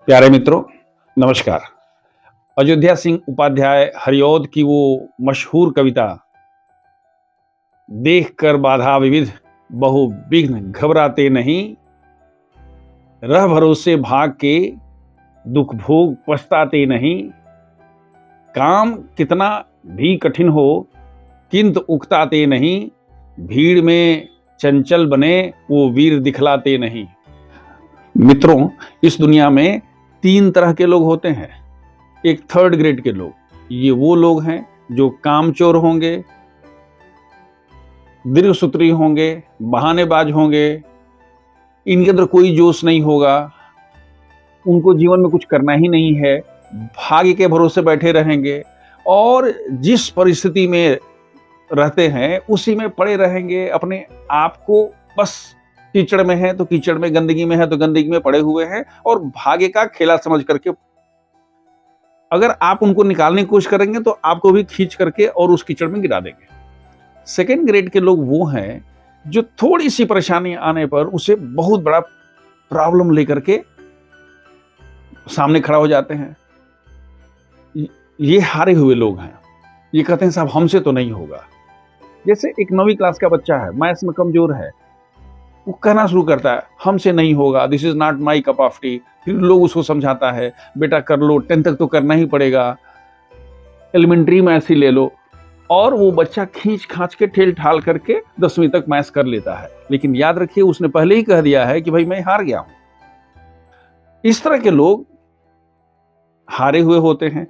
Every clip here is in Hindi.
प्यारे मित्रों, नमस्कार। अयोध्या सिंह उपाध्याय हरिऔध की वो मशहूर कविता देख कर बाधा विविध बहु विघ्न घबराते नहीं, रह भरोसे भाग के दुख भोग पछताते नहीं, काम कितना भी कठिन हो किंतु उकताते नहीं, भीड़ में चंचल बने वो वीर दिखलाते नहीं। मित्रों, इस दुनिया में 3 तरह के लोग होते हैं। एक थर्ड ग्रेड के लोग, ये वो लोग हैं जो कामचोर होंगे, दीर्घसूत्री होंगे, बहानेबाज होंगे, इनके अंदर कोई जोश नहीं होगा, उनको जीवन में कुछ करना ही नहीं है, भाग्य के भरोसे बैठे रहेंगे और जिस परिस्थिति में रहते हैं उसी में पड़े रहेंगे। अपने आप को बस कीचड़ में है तो कीचड़ में, गंदगी में है तो गंदगी में पड़े हुए हैं और भाग्य का खेला समझ करके अगर आप उनको निकालने की कोशिश करेंगे तो आपको भी खींच करके और उस कीचड़ में गिरा देंगे। सेकेंड ग्रेड के लोग वो हैं जो थोड़ी सी परेशानी आने पर उसे बहुत बड़ा प्रॉब्लम लेकर के सामने खड़ा हो जाते हैं। ये हारे हुए लोग हैं। ये कहते हैं साहब हमसे तो नहीं होगा। जैसे एक 9वीं क्लास का बच्चा है, मैथ्स में कमजोर है, वो कहना शुरू करता है हमसे नहीं होगा, this is not my cup of T. फिर लोग उसको समझाता है बेटा कर लो, 10th तक तो करना ही पड़ेगा, एलिमेंट्री मैथ्स ही ले लो। और वो बच्चा खींच खांच के ठेल ठाल करके 10वीं तक मैथ्स कर लेता है। लेकिन याद रखिए उसने पहले ही कह दिया है कि भाई मैं हार गया हूं। इस तरह के लोग हारे हुए होते हैं।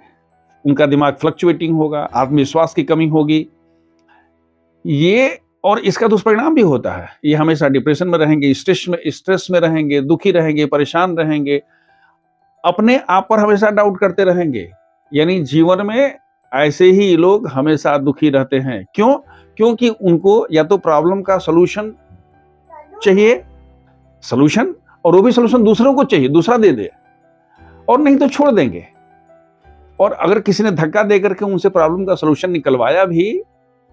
उनका दिमाग फ्लक्चुएटिंग होगा, आत्मविश्वास की कमी होगी, ये और इसका दुष्परिणाम भी होता है। ये हमेशा डिप्रेशन में रहेंगे, स्ट्रेस में रहेंगे, दुखी रहेंगे, परेशान रहेंगे, अपने आप पर हमेशा डाउट करते रहेंगे। यानी जीवन में ऐसे ही लोग हमेशा दुखी रहते हैं। क्यों? क्योंकि उनको या तो प्रॉब्लम का सलूशन चाहिए, सलूशन, और वो भी सलूशन दूसरों को चाहिए, दूसरा दे दे, और नहीं तो छोड़ देंगे। और अगर किसी ने धक्का दे करके उनसे प्रॉब्लम का सलूशन निकलवाया भी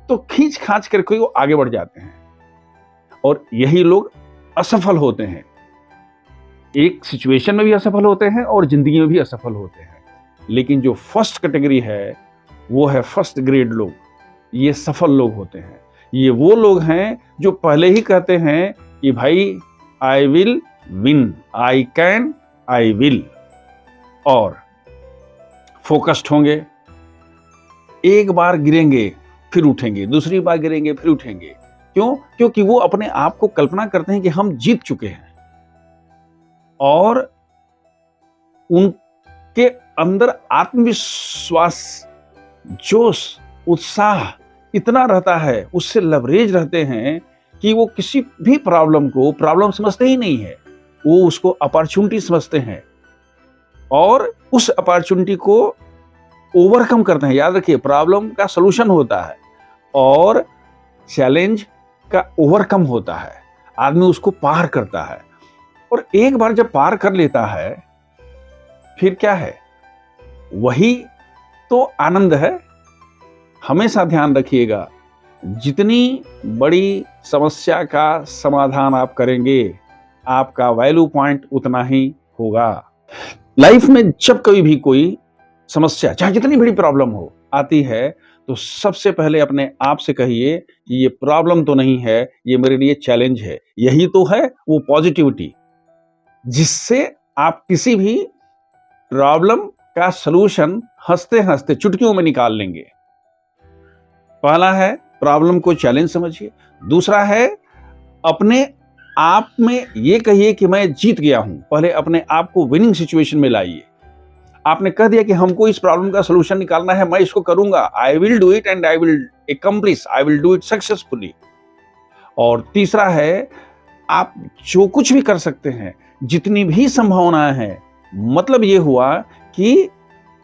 तो खींच खांच करके वो आगे बढ़ जाते हैं और यही लोग असफल होते हैं। एक सिचुएशन में भी असफल होते हैं और जिंदगी में भी असफल होते हैं। लेकिन जो फर्स्ट कैटेगरी है वो है फर्स्ट ग्रेड लोग। ये सफल लोग होते हैं। ये वो लोग हैं जो पहले ही कहते हैं कि भाई I will win, I can, I will, और फोकस्ड होंगे। एक बार गिरेंगे फिर उठेंगे, दूसरी बार गिरेंगे फिर उठेंगे। क्यों? क्योंकि वो अपने आप को कल्पना करते हैं कि हम जीत चुके हैं और उनके अंदर आत्मविश्वास, जोश, उत्साह इतना रहता है, उससे लवरेज रहते हैं कि वो किसी भी प्रॉब्लम को प्रॉब्लम समझते ही नहीं है, वो उसको अपॉर्चुनिटी समझते हैं और उस अपॉर्चुनिटी को ओवरकम करते हैं। याद रखिए प्रॉब्लम का सलूशन होता है और चैलेंज का ओवरकम होता है। आदमी उसको पार करता है और एक बार जब पार कर लेता है फिर क्या है? वही तो आनंद है। हमेशा ध्यान रखिएगा, जितनी बड़ी समस्या का समाधान आप करेंगे आपका वैल्यू पॉइंट उतना ही होगा। लाइफ में जब कभी भी कोई समस्या, चाहे जितनी बड़ी प्रॉब्लम हो, आती है तो सबसे पहले अपने आप से कहिए कि ये प्रॉब्लम तो नहीं है, ये मेरे लिए चैलेंज है। यही तो है वो पॉजिटिविटी जिससे आप किसी भी प्रॉब्लम का सलूशन हंसते हंसते चुटकियों में निकाल लेंगे। पहला है प्रॉब्लम को चैलेंज समझिए। दूसरा है अपने आप में ये कहिए कि मैं जीत गया हूं। पहले अपने आप को विनिंग सिचुएशन में लाइए। आपने कह दिया कि हमको इस प्रॉब्लम का सलूशन निकालना है, मैं इसको करूंगा, I will do it and I will accomplish, I will do it successfully. और तीसरा है आप जो कुछ भी कर सकते हैं, जितनी भी संभावनाएं हैं, मतलब ये हुआ कि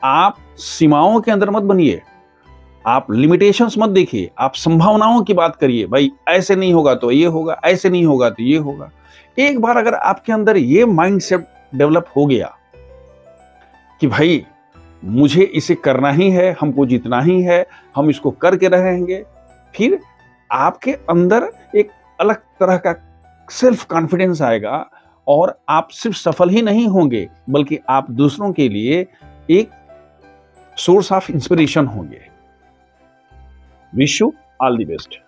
आप सीमाओं के अंदर मत बनिए, आप लिमिटेशंस मत देखिए, आप संभावनाओं की बात करिए। भाई ऐसे नहीं होगा तो ये होगा, ऐसे नहीं होगा तो ये होगा। एक बार अगर आपके अंदर ये माइंडसेट डेवलप हो गया कि भाई मुझे इसे करना ही है, हमको जीतना ही है, हम इसको करके रहेंगे, फिर आपके अंदर एक अलग तरह का सेल्फ कॉन्फिडेंस आएगा और आप सिर्फ सफल ही नहीं होंगे बल्कि आप दूसरों के लिए एक सोर्स ऑफ इंस्पिरेशन होंगे। Wish you all the best.